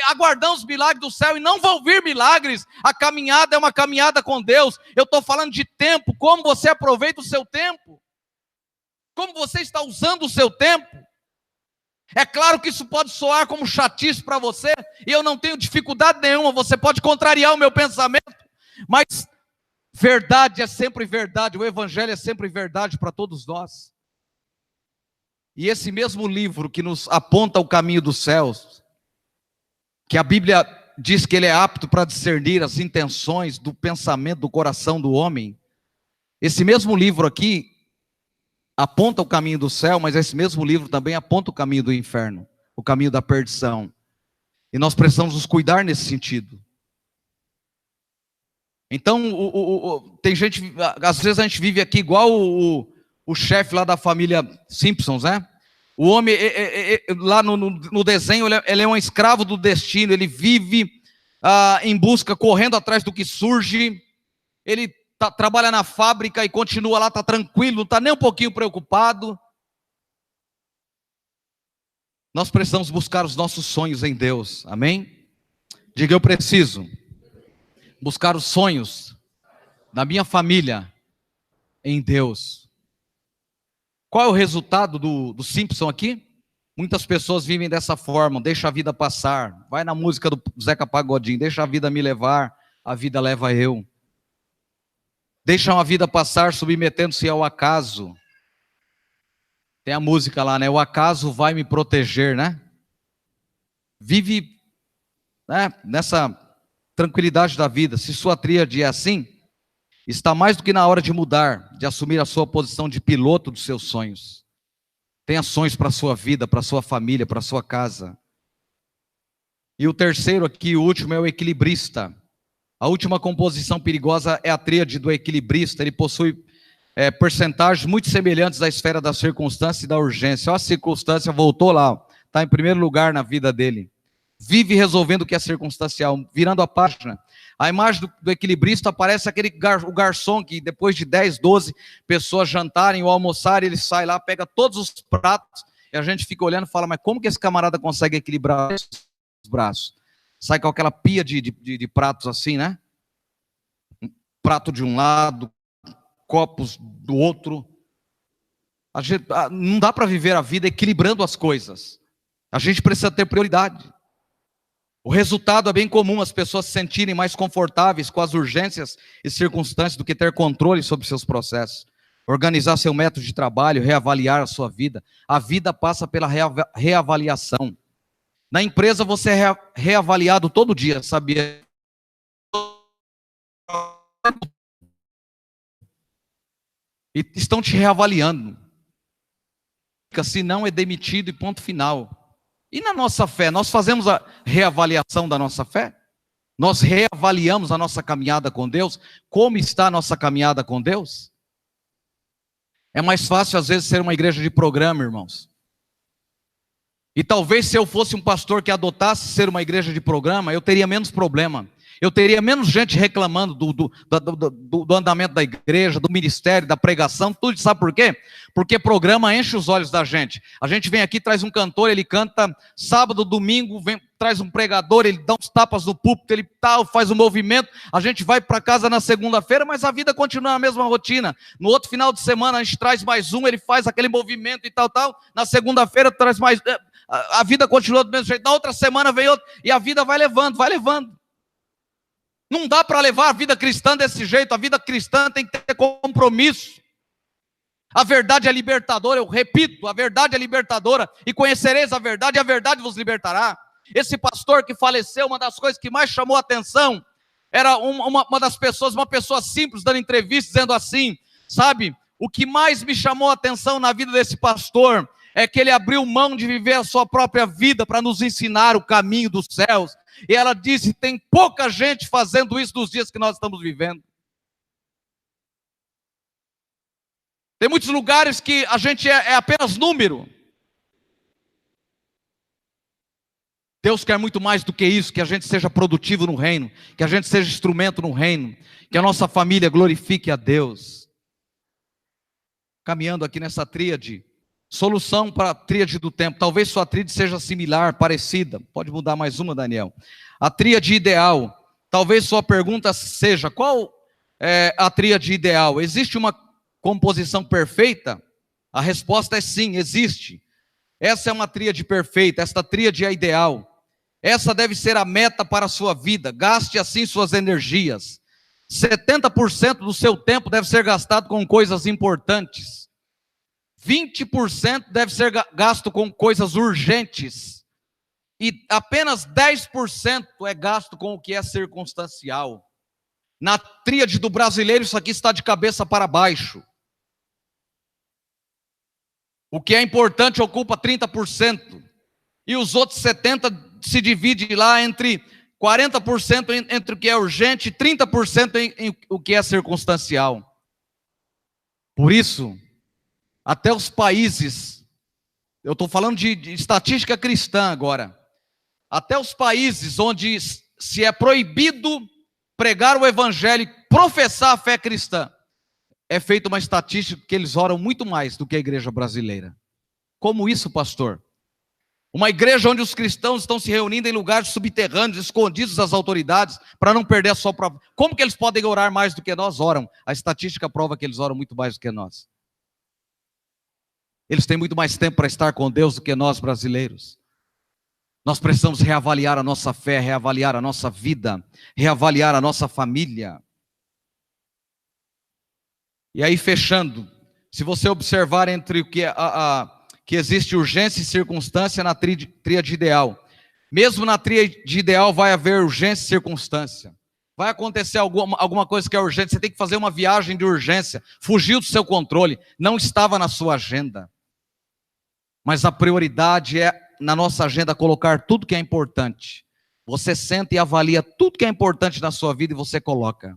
aguardamos milagre do céu e não vão vir milagres. A caminhada é uma caminhada com Deus. Eu estou falando de tempo, como você aproveita o seu tempo, como você está usando o seu tempo. É claro que isso pode soar como chatice para você, e eu não tenho dificuldade nenhuma, você pode contrariar o meu pensamento, Mas verdade é sempre verdade, o evangelho é sempre verdade para todos nós. E esse mesmo livro que nos aponta o caminho dos céus, que a Bíblia diz que ele é apto para discernir as intenções do pensamento do coração do homem, esse mesmo livro aqui aponta o caminho do céu, mas esse mesmo livro também aponta o caminho do inferno, o caminho da perdição. E nós precisamos nos cuidar nesse sentido. Então, tem gente, às vezes a gente vive aqui igual o chefe lá da família Simpsons, né? O homem, lá no desenho, ele é um escravo do destino, ele vive em busca, correndo atrás do que surge, ele trabalha na fábrica e continua lá, está tranquilo, não está nem um pouquinho preocupado. Nós precisamos buscar os nossos sonhos em Deus, amém? Diga, eu preciso buscar os sonhos da minha família em Deus. Qual é o resultado do Simpson aqui? Muitas pessoas vivem dessa forma, deixa a vida passar, vai na música do Zeca Pagodinho, deixa a vida me levar, a vida leva eu. Deixam a vida passar submetendo-se ao acaso. Tem a música lá, né? O acaso vai me proteger, né? Vive, né, nessa tranquilidade da vida. Se sua tríade é assim, está mais do que na hora de mudar, de assumir a sua posição de piloto dos seus sonhos. Tenha sonhos para a sua vida, para a sua família, para a sua casa. E o terceiro aqui, o último, é o equilibrista. A última composição perigosa é a tríade do equilibrista. Ele possui percentagens muito semelhantes à esfera da circunstância e da urgência. Olha, a circunstância voltou lá, está em primeiro lugar na vida dele. Vive resolvendo o que é circunstancial, virando a página. A imagem do equilibrista aparece o garçom que depois de 10, 12 pessoas jantarem ou almoçarem, ele sai lá, pega todos os pratos, e a gente fica olhando e fala, mas como que esse camarada consegue equilibrar os braços? Sai com aquela pia de pratos assim, né? Um prato de um lado, copos do outro. Não dá para viver a vida equilibrando as coisas. A gente precisa ter prioridade. O resultado é bem comum, as pessoas se sentirem mais confortáveis com as urgências e circunstâncias do que ter controle sobre seus processos. Organizar seu método de trabalho, reavaliar a sua vida. A vida passa pela reavaliação. Na empresa você é reavaliado todo dia, sabia? E estão te reavaliando. Se não é demitido e ponto final. E na nossa fé, nós fazemos a reavaliação da nossa fé? Nós reavaliamos a nossa caminhada com Deus? Como está a nossa caminhada com Deus? É mais fácil às vezes ser uma igreja de programa, irmãos. E talvez se eu fosse um pastor que adotasse ser uma igreja de programa, eu teria menos problema. Eu teria menos gente reclamando do andamento da igreja, do ministério, da pregação, tudo. Sabe por quê? Porque programa enche os olhos da gente. A gente vem aqui, traz um cantor, ele canta sábado, domingo, traz um pregador, ele dá uns tapas no púlpito, ele faz um movimento, a gente vai para casa na segunda-feira, mas a vida continua a mesma rotina. No outro final de semana a gente traz mais um, ele faz aquele movimento e tal. Na segunda-feira traz mais... A vida continua do mesmo jeito. Na outra semana vem outro, e a vida vai levando, vai levando. Não dá para levar a vida cristã desse jeito. A vida cristã tem que ter compromisso. A verdade é libertadora, eu repito, a verdade é libertadora. E conhecereis a verdade, e a verdade vos libertará. Esse pastor que faleceu, uma das coisas que mais chamou a atenção, era uma das pessoas, uma pessoa simples, dando entrevista, dizendo assim, sabe, o que mais me chamou a atenção na vida desse pastor, é que ele abriu mão de viver a sua própria vida para nos ensinar o caminho dos céus. E ela disse, tem pouca gente fazendo isso nos dias que nós estamos vivendo. Tem muitos lugares que a gente é apenas número. Deus quer muito mais do que isso, que a gente seja produtivo no reino, que a gente seja instrumento no reino, que a nossa família glorifique a Deus. Caminhando aqui nessa tríade, solução para a tríade do tempo. Talvez sua tríade seja similar, parecida. Pode mudar mais uma, Daniel. A tríade ideal. Talvez sua pergunta seja, qual é a tríade ideal? Existe uma composição perfeita? A resposta é sim, existe. Essa é uma tríade perfeita, esta tríade é ideal. Essa deve ser a meta para a sua vida. Gaste assim suas energias. 70% do seu tempo deve ser gastado com coisas importantes. 20% deve ser gasto com coisas urgentes. E apenas 10% é gasto com o que é circunstancial. Na tríade do brasileiro, isso aqui está de cabeça para baixo. O que é importante ocupa 30%. E os outros 70% se divide lá entre 40% entre o que é urgente e 30% em o que é circunstancial. Por isso, até os países, eu estou falando de estatística cristã agora, até os países onde se é proibido pregar o evangelho e professar a fé cristã, é feita uma estatística que eles oram muito mais do que a igreja brasileira. Como isso, pastor? Uma igreja onde os cristãos estão se reunindo em lugares subterrâneos, escondidos das autoridades, para não perder a sua própria... Como que eles podem orar mais do que nós oram? A estatística prova que eles oram muito mais do que nós. Eles têm muito mais tempo para estar com Deus do que nós brasileiros. Nós precisamos reavaliar a nossa fé, reavaliar a nossa vida, reavaliar a nossa família. E aí, fechando, se você observar entre o que que existe urgência e circunstância na tríade ideal. Mesmo na tríade ideal vai haver urgência e circunstância. Vai acontecer alguma coisa que é urgente, você tem que fazer uma viagem de urgência, fugiu do seu controle, não estava na sua agenda. Mas a prioridade é, na nossa agenda, colocar tudo que é importante. Você senta e avalia tudo que é importante na sua vida e você coloca.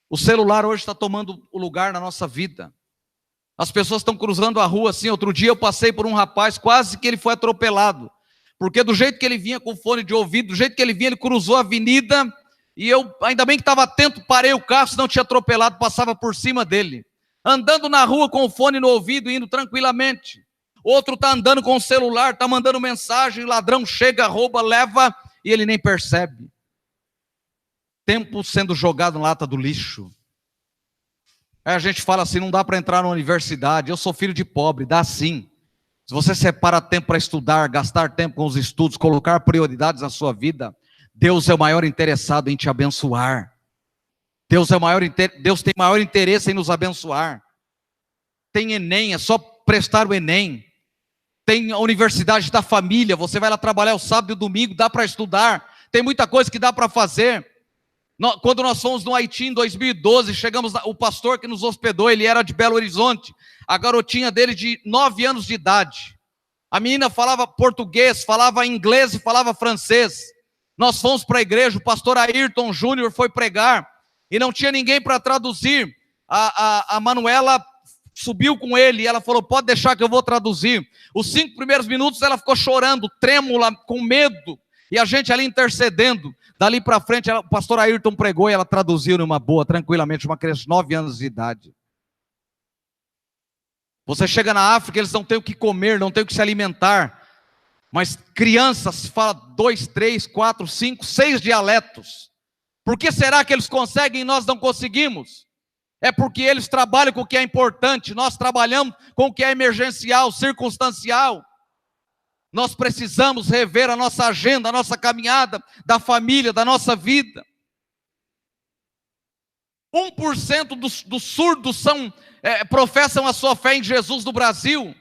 O celular hoje está tomando o lugar na nossa vida. As pessoas estão cruzando a rua assim. Outro dia eu passei por um rapaz, quase que ele foi atropelado. Porque do jeito que ele vinha com fone de ouvido, do jeito que ele vinha, ele cruzou a avenida. E eu, ainda bem que estava atento, parei o carro, senão tinha atropelado, passava por cima dele. Andando na rua com o fone no ouvido, indo tranquilamente. Outro está andando com o celular, está mandando mensagem, ladrão chega, rouba, leva, e ele nem percebe. Tempo sendo jogado na lata do lixo. Aí a gente fala assim, não dá para entrar na universidade, eu sou filho de pobre, dá sim. Se você separa tempo para estudar, gastar tempo com os estudos, colocar prioridades na sua vida, Deus é o maior interessado em te abençoar. Deus tem maior interesse em nos abençoar. Tem Enem, é só prestar o Enem. Tem a universidade da família, você vai lá trabalhar o sábado e o domingo, dá para estudar. Tem muita coisa que dá para fazer. Quando nós fomos no Haiti em 2012, chegamos, o pastor que nos hospedou, ele era de Belo Horizonte, a garotinha dele de 9 anos de idade. A menina falava português, falava inglês e falava francês. Nós fomos para a igreja, o pastor Ayrton Júnior foi pregar, e não tinha ninguém para traduzir. A Manuela subiu com ele, e ela falou, pode deixar que eu vou traduzir. Os 5 primeiros minutos ela ficou chorando, trêmula, com medo, e a gente ali intercedendo. Dali para frente, o pastor Ayrton pregou e ela traduziu numa boa, tranquilamente, uma criança de 9 anos de idade. Você chega na África, eles não têm o que comer, não têm o que se alimentar. Mas crianças falam 2, 3, 4, 5, 6 dialetos. Por que será que eles conseguem e nós não conseguimos? É porque eles trabalham com o que é importante, nós trabalhamos com o que é emergencial, circunstancial. Nós precisamos rever a nossa agenda, a nossa caminhada, da família, da nossa vida. 1% dos surdos professam a sua fé em Jesus no Brasil.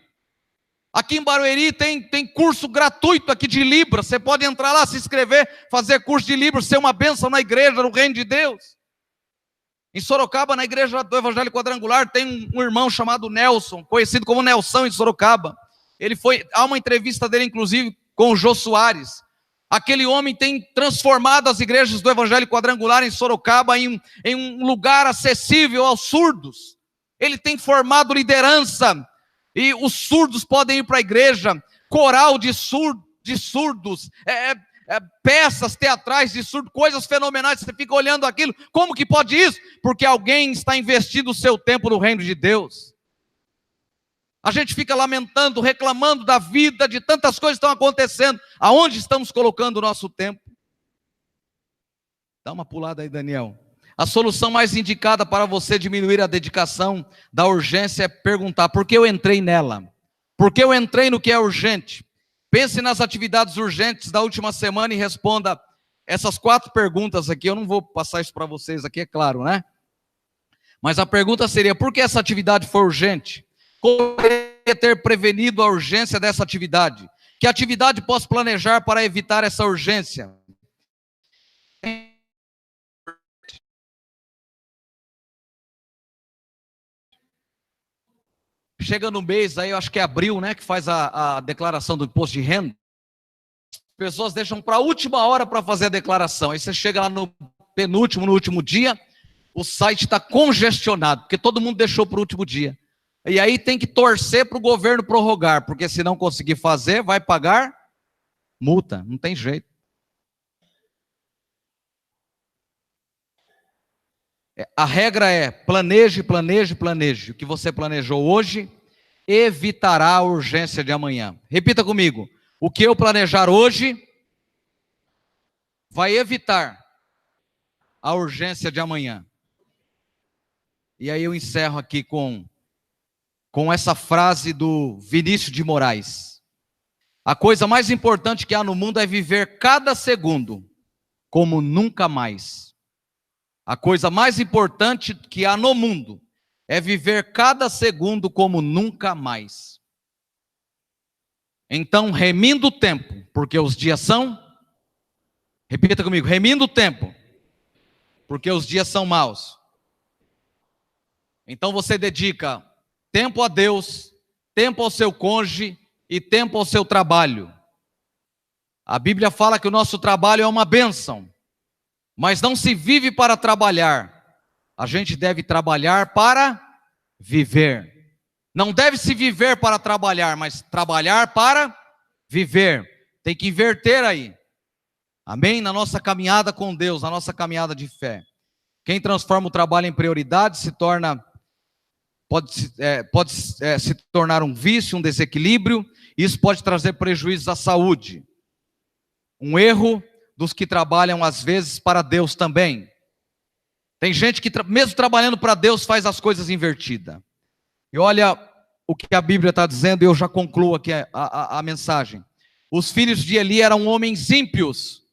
Aqui em Barueri tem curso gratuito aqui de Libras. Você pode entrar lá, se inscrever, fazer curso de Libras, ser uma bênção na igreja, no reino de Deus. Em Sorocaba, na igreja do Evangelho Quadrangular, tem um irmão chamado Nelson, conhecido como Nelson em Sorocaba. Há uma entrevista dele, inclusive, com o Jô Soares. Aquele homem tem transformado as igrejas do Evangelho Quadrangular em Sorocaba em um lugar acessível aos surdos. Ele tem formado liderança, e os surdos podem ir para a igreja, coral de surdos, peças teatrais de surdos, coisas fenomenais, você fica olhando aquilo, como que pode isso? Porque alguém está investindo o seu tempo no reino de Deus. A gente fica lamentando, reclamando da vida, de tantas coisas que estão acontecendo. Aonde estamos colocando o nosso tempo? Dá uma pulada aí, Daniel. A solução mais indicada para você diminuir a dedicação da urgência é perguntar, por que eu entrei nela? Por que eu entrei no que é urgente? Pense nas atividades urgentes da última semana e responda, Essas 4 perguntas aqui, eu não vou passar isso para vocês aqui, é claro, né? Mas a pergunta seria, por que essa atividade foi urgente? Como poderia ter prevenido a urgência dessa atividade? Que atividade posso planejar para evitar essa urgência? Chega no mês, aí eu acho que é abril, né, que faz a declaração do imposto de renda. As pessoas deixam para a última hora para fazer a declaração. Aí você chega lá no penúltimo, no último dia, o site está congestionado, porque todo mundo deixou para o último dia. E aí tem que torcer para o governo prorrogar, porque se não conseguir fazer, vai pagar multa, não tem jeito. A regra é planeje, planeje, planeje. O que você planejou hoje evitará a urgência de amanhã. Repita comigo. O que eu planejar hoje vai evitar a urgência de amanhã. E aí eu encerro aqui com essa frase do Vinícius de Moraes. A coisa mais importante que há no mundo é viver cada segundo como nunca mais. A coisa mais importante que há no mundo é viver cada segundo como nunca mais. Então, remindo o tempo, porque os dias são... Repita comigo, remindo o tempo, porque os dias são maus. Então você dedica tempo a Deus, tempo ao seu cônjuge e tempo ao seu trabalho. A Bíblia fala que o nosso trabalho é uma bênção, mas não se vive para trabalhar. A gente deve trabalhar para viver. Não deve se viver para trabalhar, mas trabalhar para viver. Tem que inverter aí. Amém? Na nossa caminhada com Deus, na nossa caminhada de fé. Quem transforma o trabalho em prioridade pode se tornar um vício, um desequilíbrio. Isso pode trazer prejuízos à saúde. Um erro dos que trabalham às vezes para Deus também. Tem gente que mesmo trabalhando para Deus faz as coisas invertidas. E olha o que a Bíblia está dizendo, e eu já concluo aqui a mensagem. Os filhos de Eli eram homens ímpios.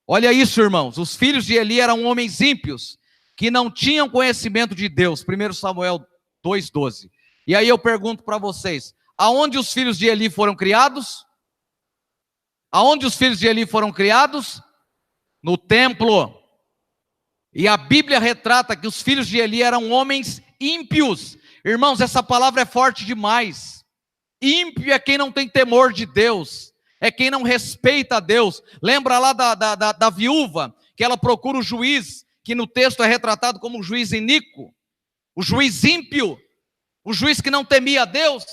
Olha isso, irmãos. Os filhos de Eli eram homens ímpios, que não tinham conhecimento de Deus. 1 Samuel 2,12. E aí eu pergunto para vocês, aonde os filhos de Eli foram criados? Aonde os filhos de Eli foram criados? No templo. E a Bíblia retrata que os filhos de Eli eram homens ímpios. Irmãos, essa palavra é forte demais. Ímpio é quem não tem temor de Deus, é quem não respeita a Deus. Lembra lá da viúva, que ela procura o juiz, que no texto é retratado como um juiz iníquo, o juiz ímpio, o juiz que não temia a Deus.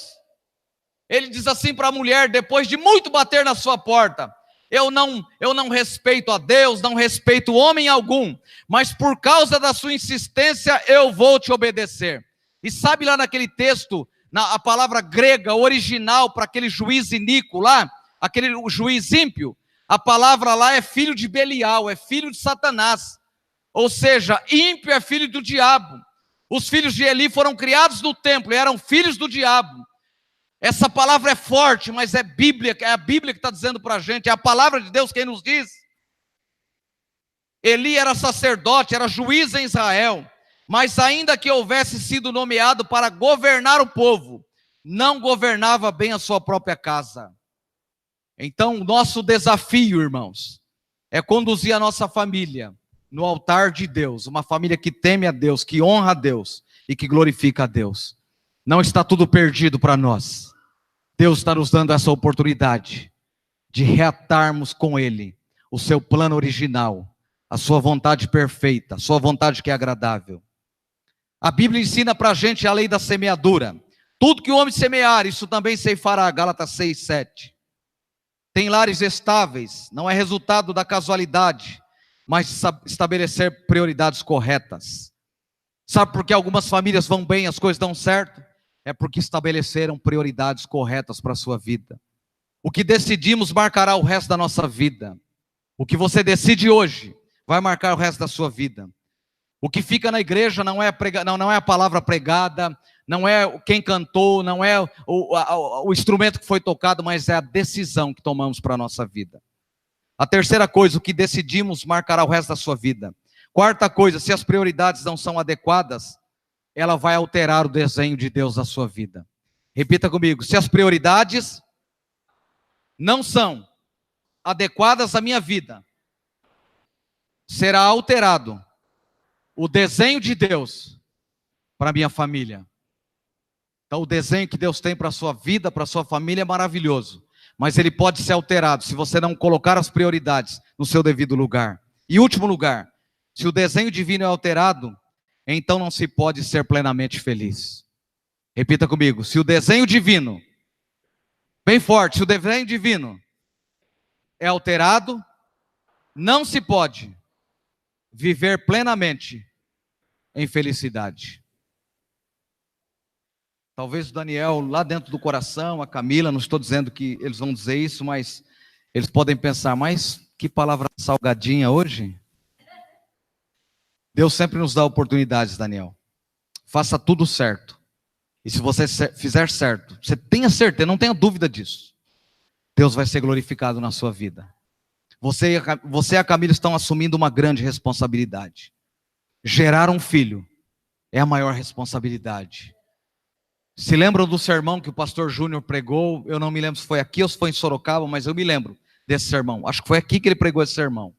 Ele diz assim para a mulher, depois de muito bater na sua porta: eu não respeito a Deus, não respeito homem algum, mas por causa da sua insistência eu vou te obedecer. E sabe lá naquele texto, a palavra grega original para aquele juiz iníquo lá, aquele juiz ímpio, a palavra lá é filho de Belial, é filho de Satanás. Ou seja, ímpio é filho do diabo. Os filhos de Eli foram criados no templo e eram filhos do diabo. Essa palavra é forte, mas é Bíblia, é a Bíblia que está dizendo para a gente, é a palavra de Deus quem nos diz. Eli era sacerdote, era juiz em Israel, mas ainda que houvesse sido nomeado para governar o povo, não governava bem a sua própria casa. Então, o nosso desafio, irmãos, é conduzir a nossa família no altar de Deus, uma família que teme a Deus, que honra a Deus e que glorifica a Deus. Não está tudo perdido para nós. Deus está nos dando essa oportunidade de reatarmos com Ele o seu plano original, a sua vontade perfeita, a sua vontade que é agradável. A Bíblia ensina para a gente a lei da semeadura. Tudo que o homem semear, isso também ceifará. Gálatas 6:7. Tem lares estáveis, não é resultado da casualidade, mas estabelecer prioridades corretas. Sabe por que algumas famílias vão bem, as coisas dão certo? É porque estabeleceram prioridades corretas para a sua vida. O que decidimos marcará o resto da nossa vida. O que você decide hoje vai marcar o resto da sua vida. O que fica na igreja não é a palavra pregada, não é quem cantou, não é o instrumento que foi tocado, mas é a decisão que tomamos para a nossa vida. A terceira coisa, o que decidimos marcará o resto da sua vida. Quarta coisa, se as prioridades não são adequadas, ela vai alterar o desenho de Deus na sua vida. Repita comigo, se as prioridades não são adequadas à minha vida, será alterado o desenho de Deus para a minha família. Então o desenho que Deus tem para a sua vida, para a sua família é maravilhoso. Mas ele pode ser alterado se você não colocar as prioridades no seu devido lugar. E último lugar, se o desenho divino é alterado, então não se pode ser plenamente feliz. Repita comigo, se o desenho divino, bem forte, se o desenho divino é alterado, não se pode viver plenamente em felicidade. Talvez o Daniel, lá dentro do coração, a Camila, não estou dizendo que eles vão dizer isso, mas eles podem pensar, mas que palavra salgadinha hoje. Deus sempre nos dá oportunidades, Daniel. Faça tudo certo. E se você fizer certo, você tenha certeza, não tenha dúvida disso, Deus vai ser glorificado na sua vida. Você e a Camila estão assumindo uma grande responsabilidade. Gerar um filho é a maior responsabilidade. Se lembram do sermão que o pastor Júnior pregou? Eu não me lembro se foi aqui ou se foi em Sorocaba, mas eu me lembro desse sermão. Acho que foi aqui que ele pregou esse sermão.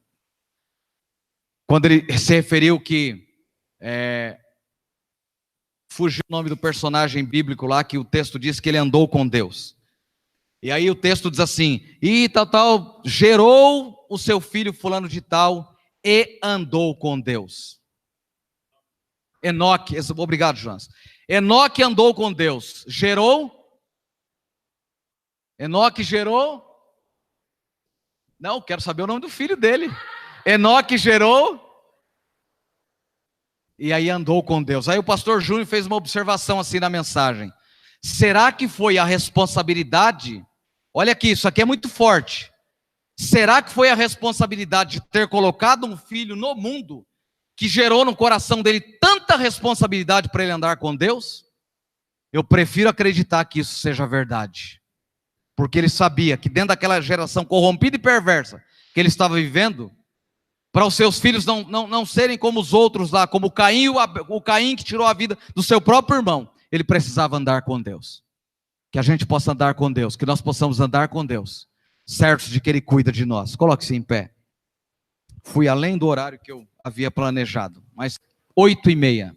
Quando ele se referiu que fugiu o nome do personagem bíblico lá, que o texto diz que ele andou com Deus. E aí o texto diz assim, e tal, gerou o seu filho fulano de tal e andou com Deus. Enoque, obrigado, Jonas. Enoque andou com Deus, Enoque gerou, não, quero saber o nome do filho dele. Enoque gerou, e aí andou com Deus. Aí o pastor Júnior fez uma observação assim na mensagem. Será que foi a responsabilidade, olha aqui, isso aqui é muito forte. Será que foi a responsabilidade de ter colocado um filho no mundo que gerou no coração dele tanta responsabilidade para ele andar com Deus? Eu prefiro acreditar que isso seja verdade. Porque ele sabia que dentro daquela geração corrompida e perversa que ele estava vivendo, para os seus filhos não serem como os outros lá, como o Caim que tirou a vida do seu próprio irmão, ele precisava andar com Deus. Que a gente possa andar com Deus, que nós possamos andar com Deus, certos de que Ele cuida de nós. Coloque-se em pé. Fui além do horário que eu havia planejado, mas 8h30.